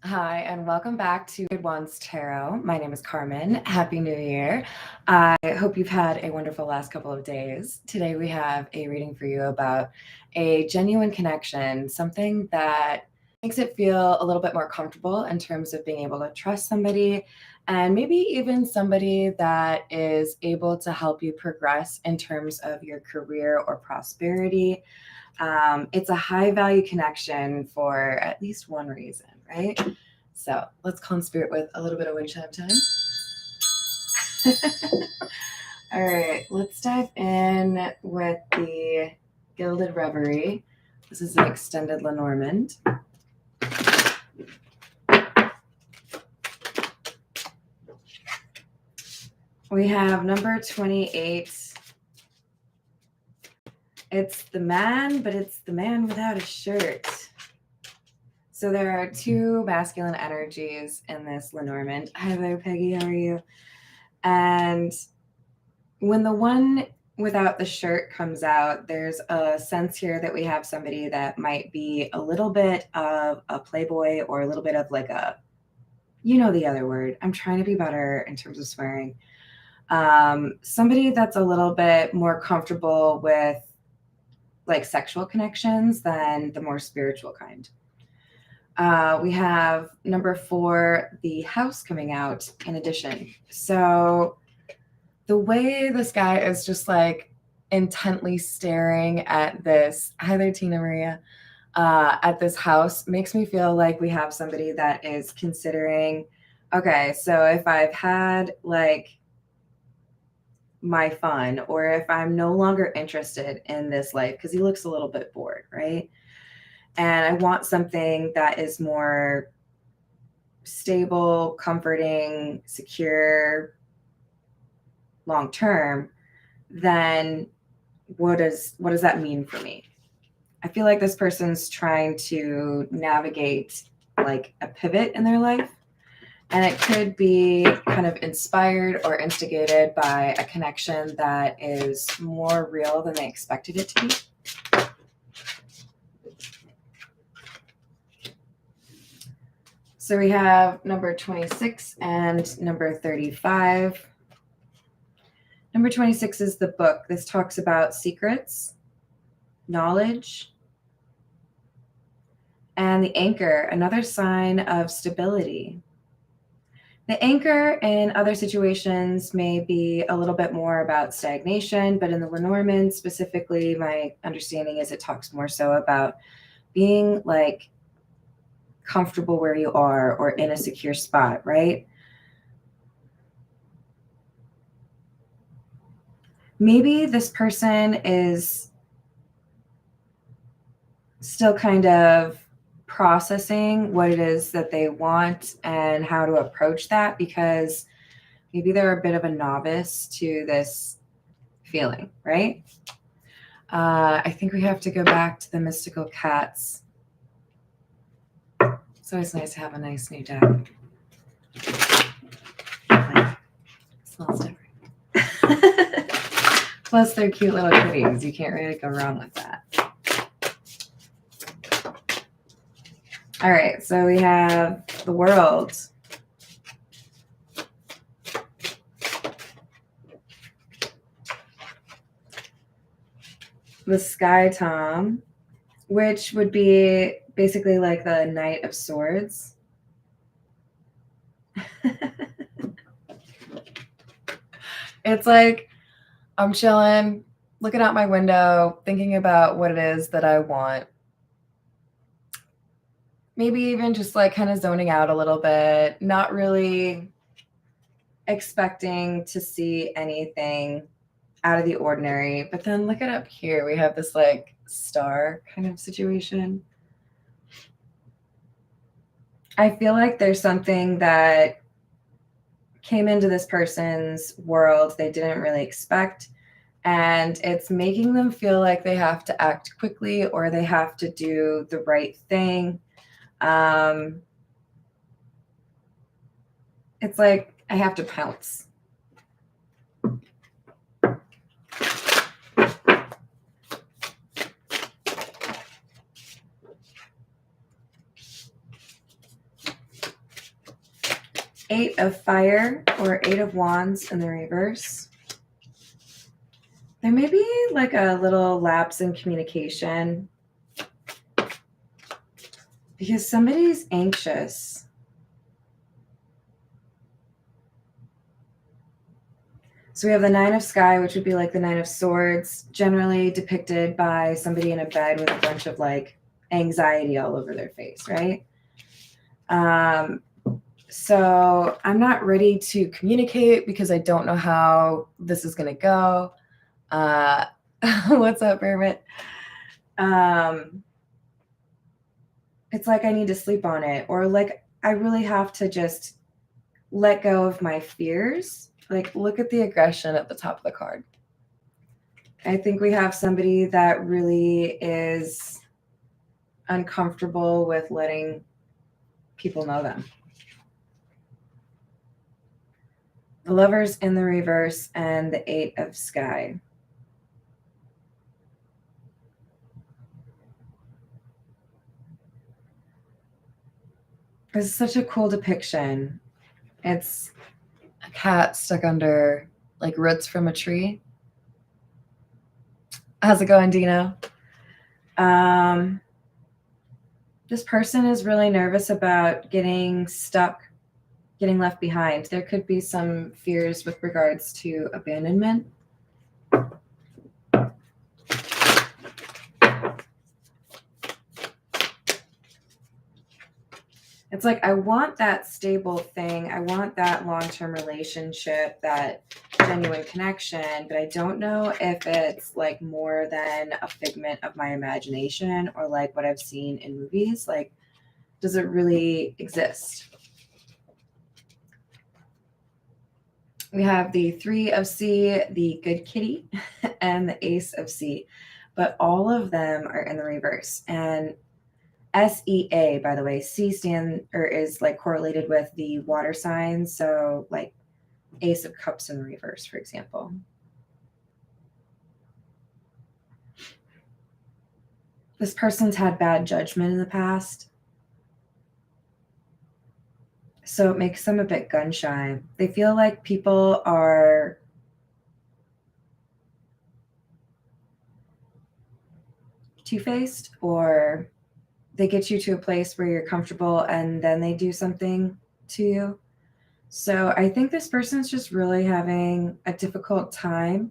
Hi, and welcome back to Good Ones Tarot. My name is Carmen. Happy New Year. I hope you've had a wonderful last couple of days. Today we have a reading for you about a genuine connection, something that makes it feel a little bit more comfortable in terms of being able to trust somebody, and maybe even somebody that is able to help you progress in terms of your career or prosperity. It's a high value connection for at least one reason, right? So let's calm spirit with a little bit of wind chime time. All right, let's dive in with the Gilded Reverie. This is an extended Lenormand. We have number 28. It's the man, but it's the man without a shirt. So there are two masculine energies in this Lenormand. Hi there, Peggy. How are you? And when the one without the shirt comes out, there's a sense here that we have somebody that might be a little bit of a playboy or a little bit of like a, you know, the other word. I'm trying to be better in terms of swearing. Somebody that's a little bit more comfortable with like sexual connections than the more spiritual kind. We have number 4, the house coming out in addition. So the way this guy is just like intently staring at this, hi there, Tina Maria, at this house makes me feel like we have somebody that is considering, okay, so if I've had like my fun, or if I'm no longer interested in this life, because he looks a little bit bored, right? And I want something that is more stable, comforting, secure, long term, then what does that mean for me? I feel like this person's trying to navigate like a pivot in their life. And it could be kind of inspired or instigated by a connection that is more real than they expected it to be. So we have number 26 and number 35. Number 26 is the book. This talks about secrets, knowledge, and the anchor, another sign of stability. The anchor in other situations may be a little bit more about stagnation, but in the Lenormand specifically, my understanding is it talks more so about being like comfortable where you are or in a secure spot, right? Maybe this person is still kind of processing what it is that they want and how to approach that, because maybe they're a bit of a novice to this feeling, right? I think we have to go back to the mystical cats. It's always nice to have a nice new deck. Like, smells different. Plus, they're cute little kitties. You can't really go wrong with that. All right, so we have the World. The Sky Tom, which would be basically like the Knight of Swords. It's like I'm chilling, looking out my window, thinking about what it is that I want. Maybe even just like kind of zoning out a little bit, not really expecting to see anything out of the ordinary. But then look it up here. We have this like star kind of situation. I feel like there's something that came into this person's world they didn't really expect, and it's making them feel like they have to act quickly or they have to do the right thing. It's like I have to pounce. Eight of Fire or Eight of Wands in the reverse. There may be like a little lapse in communication because somebody's anxious. So we have the Nine of Sky, which would be like the Nine of Swords, generally depicted by somebody in a bed with a bunch of like anxiety all over their face, right? So I'm not ready to communicate because I don't know how this is going to go. What's up, Hermit? It's like I need to sleep on it, or like I really have to just let go of my fears. Like, look at the aggression at the top of the card. I think we have somebody that really is uncomfortable with letting people know them. The Lovers in the reverse and the Eight of Sky. This is such a cool depiction. It's a cat stuck under like roots from a tree. How's it going, Dino? This person is really nervous about getting stuck, getting left behind. There could be some fears with regards to abandonment. It's like, I want that stable thing. I want that long-term relationship, that genuine connection, but I don't know if it's like more than a figment of my imagination or like what I've seen in movies. Like, does it really exist? We have the Three of C, the Good Kitty, and the Ace of C, but all of them are in the reverse. And SEA, by the way, C is like correlated with the water signs. So like Ace of Cups in the reverse, for example. This person's had bad judgment in the past, so it makes them a bit gun shy. They feel like people are two-faced, or they get you to a place where you're comfortable and then they do something to you. So I think this person's just really having a difficult time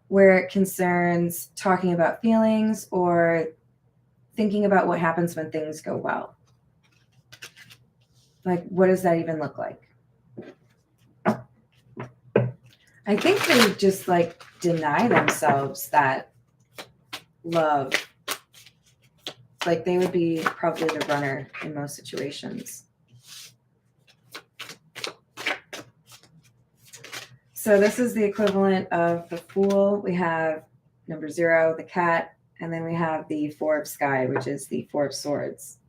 where it concerns talking about feelings or thinking about what happens when things go well. Like, what does that even look like? I think they just like deny themselves that love. Like, they would be probably the runner in most situations. So this is the equivalent of the Fool. We have number 0, the cat, and then we have the Four of Sky, which is the Four of Swords.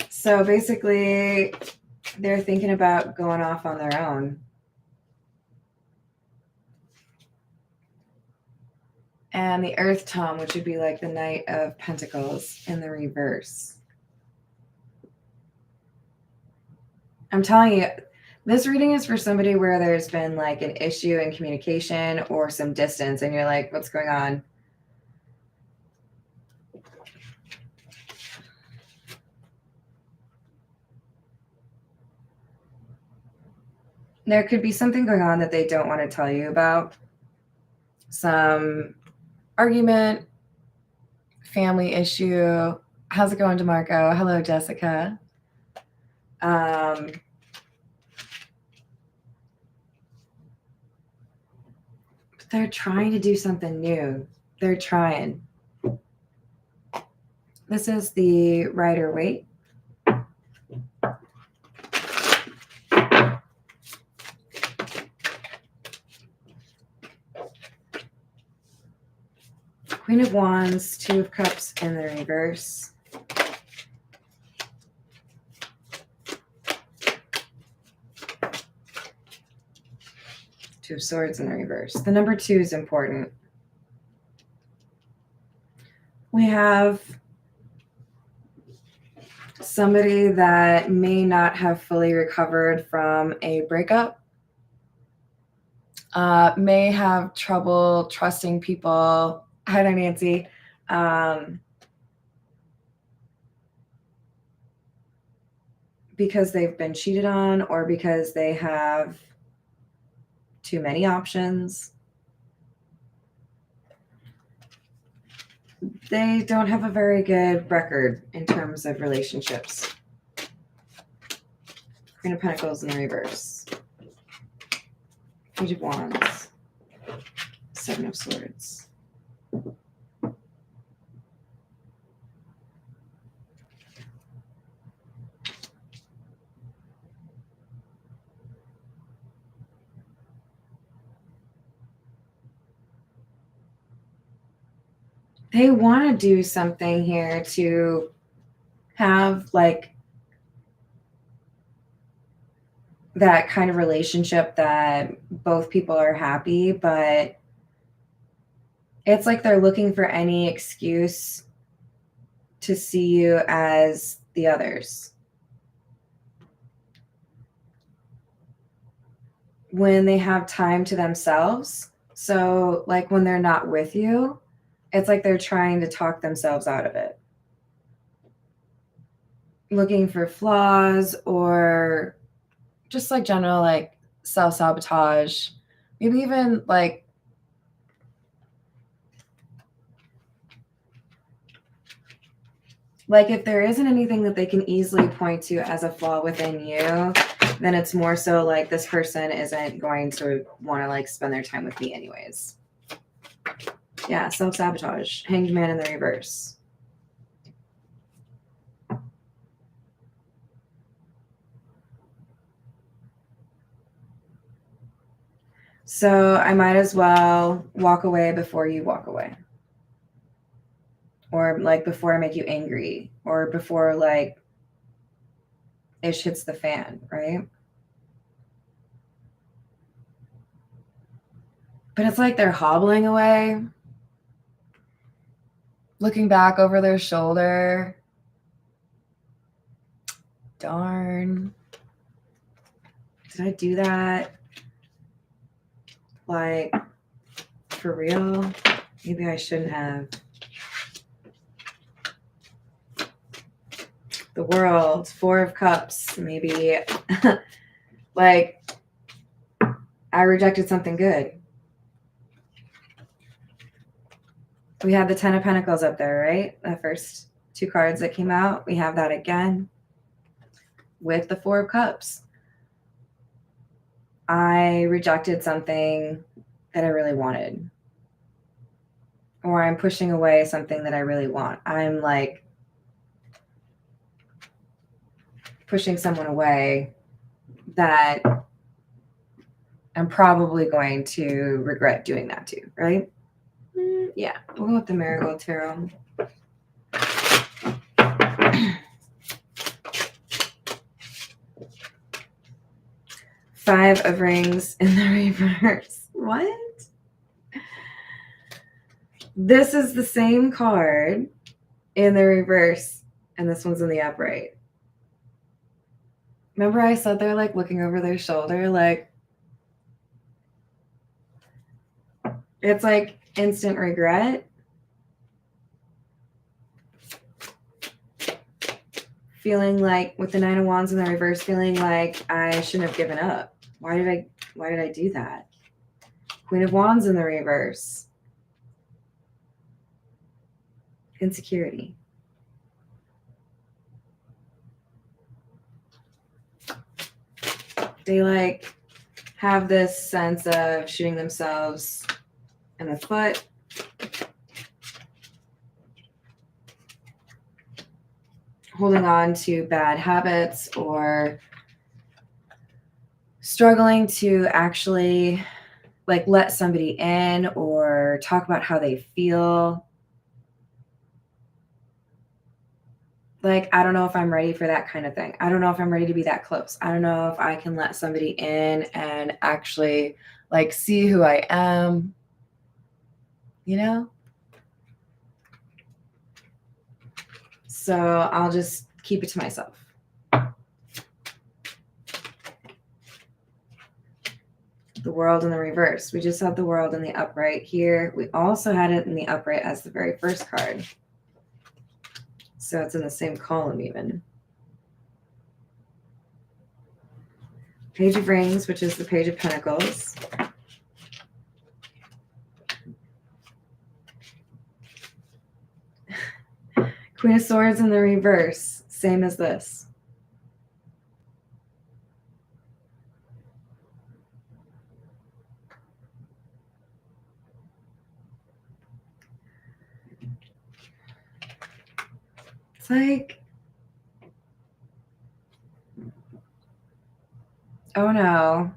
So basically, they're thinking about going off on their own. And the Earth Tom, which would be like the Knight of Pentacles in the reverse. I'm telling you, this reading is for somebody where there's been like an issue in communication or some distance, and you're like, what's going on? There could be something going on that they don't want to tell you about. Some argument, family issue. How's it going, DeMarco? Hello, Jessica. But they're trying to do something new. They're trying. This is the Rider-Waite. Queen of Wands, Two of Cups in the reverse. Two of Swords in the reverse. The number 2 is important. We have somebody that may not have fully recovered from a breakup, may have trouble trusting people. Hi there, Nancy. Because they've been cheated on or because they have too many options. They don't have a very good record in terms of relationships. Queen of Pentacles in the reverse. Page of Wands. Seven of Swords. They want to do something here to have like that kind of relationship that both people are happy, but it's like they're looking for any excuse to see you as the others. When they have time to themselves, so like when they're not with you, it's like they're trying to talk themselves out of it. Looking for flaws or just like general like self-sabotage. Maybe even like if there isn't anything that they can easily point to as a flaw within you, then it's more so like this person isn't going to want to like spend their time with me anyways. Yeah, self-sabotage. Hanged Man in the reverse. So I might as well walk away before you walk away. Or like before I make you angry. Or before like ish hits the fan, right? But it's like they're hobbling away. Looking back over their shoulder. Darn. Did I do that? Like, for real? Maybe I shouldn't have. The World, Four of Cups, maybe. Like, I rejected something good. We had the Ten of Pentacles up there, right? The first two cards that came out. We have that again with the Four of Cups. I rejected something that I really wanted. Or I'm pushing away something that I really want. I'm like pushing someone away that I'm probably going to regret doing that too, right? Yeah, we'll go with the Marigold Tarot. Five of Rings in the reverse. What? This is the same card in the reverse, and this one's in the upright. Remember I said they're like looking over their shoulder, like it's like instant regret. Feeling like with the Nine of Wands in the reverse, feeling like I shouldn't have given up. Why did I do that? Queen of Wands in the reverse. Insecurity. They like have this sense of shooting themselves in the foot. Holding on to bad habits or struggling to actually like let somebody in or talk about how they feel. Like, I don't know if I'm ready for that kind of thing. I don't know if I'm ready to be that close. I don't know if I can let somebody in and actually like see who I am, you know? So I'll just keep it to myself. The World in the reverse. We just had the World in the upright here. We also had it in the upright as the very first card. So it's in the same column even. Page of Rings, which is the Page of Pentacles. Queen of Swords in the reverse. Same as this. It's like, oh no,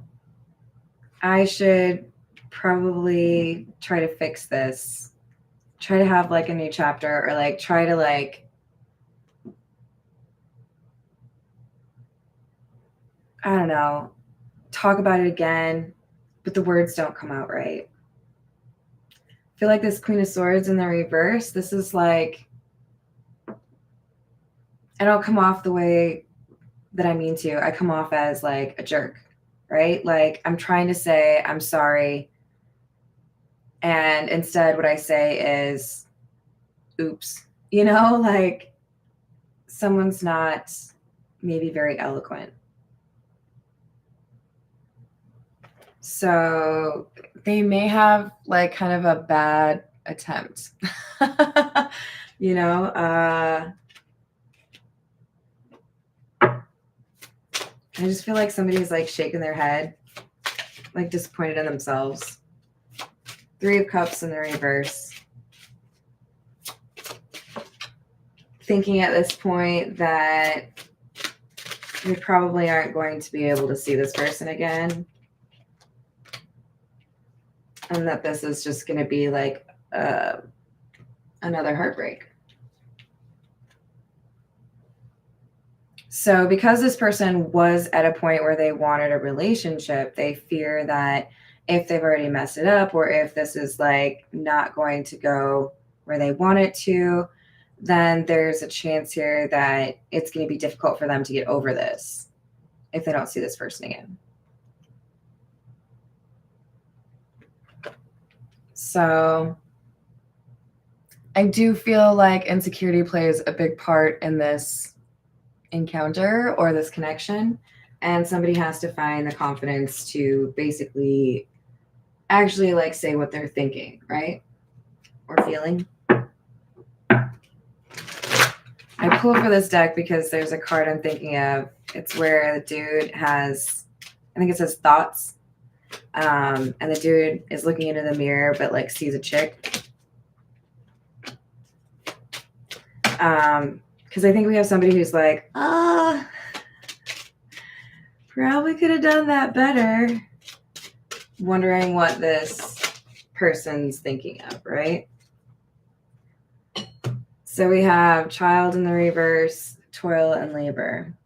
I should probably try to fix this. Try to have like a new chapter, or like try to like, I don't know, talk about it again, but the words don't come out right. I feel like this Queen of Swords in the reverse, this is like, I don't come off the way that I mean to. I come off as like a jerk, right? Like I'm trying to say I'm sorry, and instead what I say is, oops. You know, like someone's not maybe very eloquent. So they may have like kind of a bad attempt. You know, I just feel like somebody's like shaking their head, like disappointed in themselves. Three of Cups in the reverse. Thinking at this point that we probably aren't going to be able to see this person again. And that this is just going to be like another heartbreak. So because this person was at a point where they wanted a relationship, they fear that if they've already messed it up, or if this is like not going to go where they want it to, then there's a chance here that it's going to be difficult for them to get over this if they don't see this person again. So I do feel like insecurity plays a big part in this encounter or this connection, and somebody has to find the confidence to basically actually like say what they're thinking, right? Or feeling. I pulled for this deck because there's a card I'm thinking of. It's where the dude has, I think it says thoughts, and the dude is looking into the mirror but like sees a chick. Because I think we have somebody who's like, probably could have done that better. Wondering what this person's thinking of, right? So we have Child in the reverse, Toil and Labor.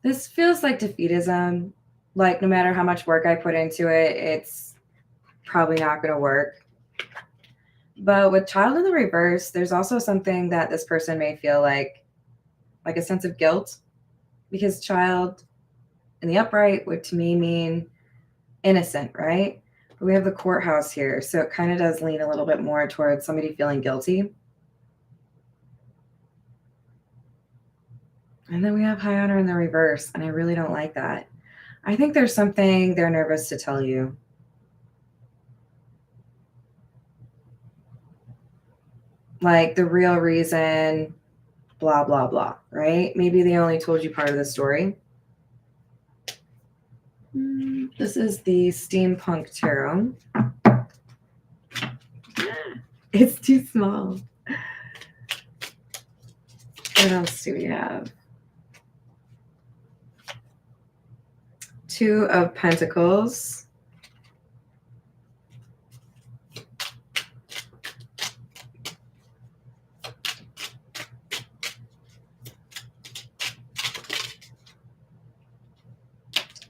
This feels like defeatism. Like no matter how much work I put into it, it's probably not going to work. But with Child in the reverse, there's also something that this person may feel like a sense of guilt, because Child in the upright would to me mean innocent, right? But we have the Courthouse here, so it kind of does lean a little bit more towards somebody feeling guilty. And then we have High Honor in the reverse, and I really don't like that. I think there's something they're nervous to tell you. Like the real reason, blah, blah, blah, right? Maybe they only told you part of the story. This is the Steampunk Tarot. It's too small. What else do we have? Two of Pentacles.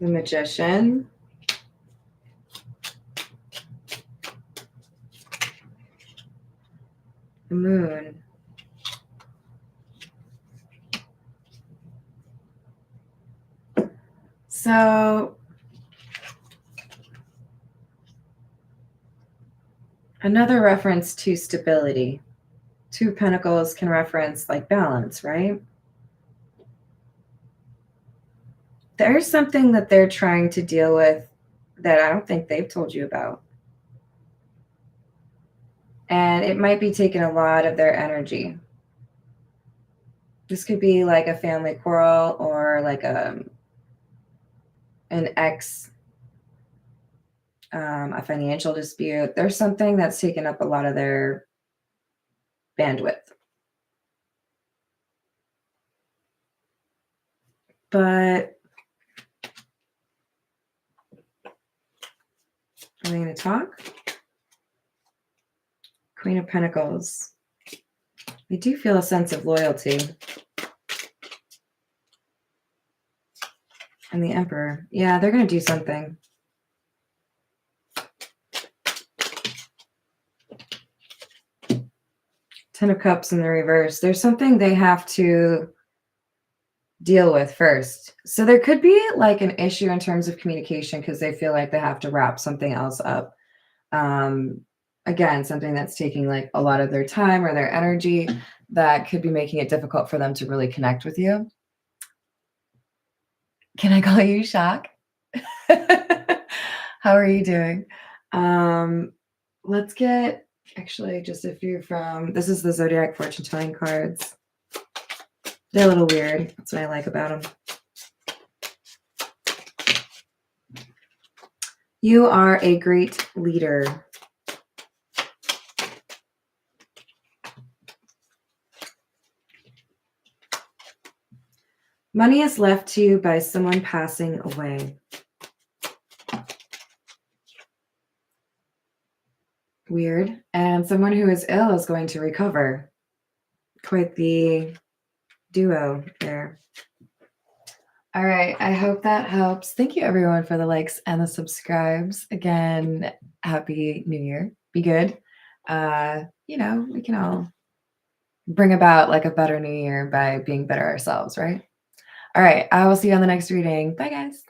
The Magician. the moon. So another reference to stability. Two of Pentacles can reference like balance, right? There's something that they're trying to deal with that I don't think they've told you about. And it might be taking a lot of their energy. This could be like a family quarrel or like an ex, a financial dispute. There's something that's taken up a lot of their bandwidth. But are they going to talk? Queen of Pentacles. I do feel a sense of loyalty. And the Emperor. Yeah, they're going to do something. Ten of Cups in the reverse. There's something they have to deal with first. So there could be like an issue in terms of communication because they feel like they have to wrap something else up. Again, something that's taking like a lot of their time or their energy that could be making it difficult for them to really connect with you. Can I call you Shock? How are you doing? Let's get actually just a few from, this is the Zodiac fortune telling cards. They're a little weird. That's what I like about them. You are a great leader. Money is left to you by someone passing away. Weird. And someone who is ill is going to recover. Quite the duo there. All right. I hope that helps. Thank you, everyone, for the likes and the subscribes. Again, Happy New Year. Be good. We can all bring about like a better new year by being better ourselves, right? All right. I will see you on the next reading. Bye, guys.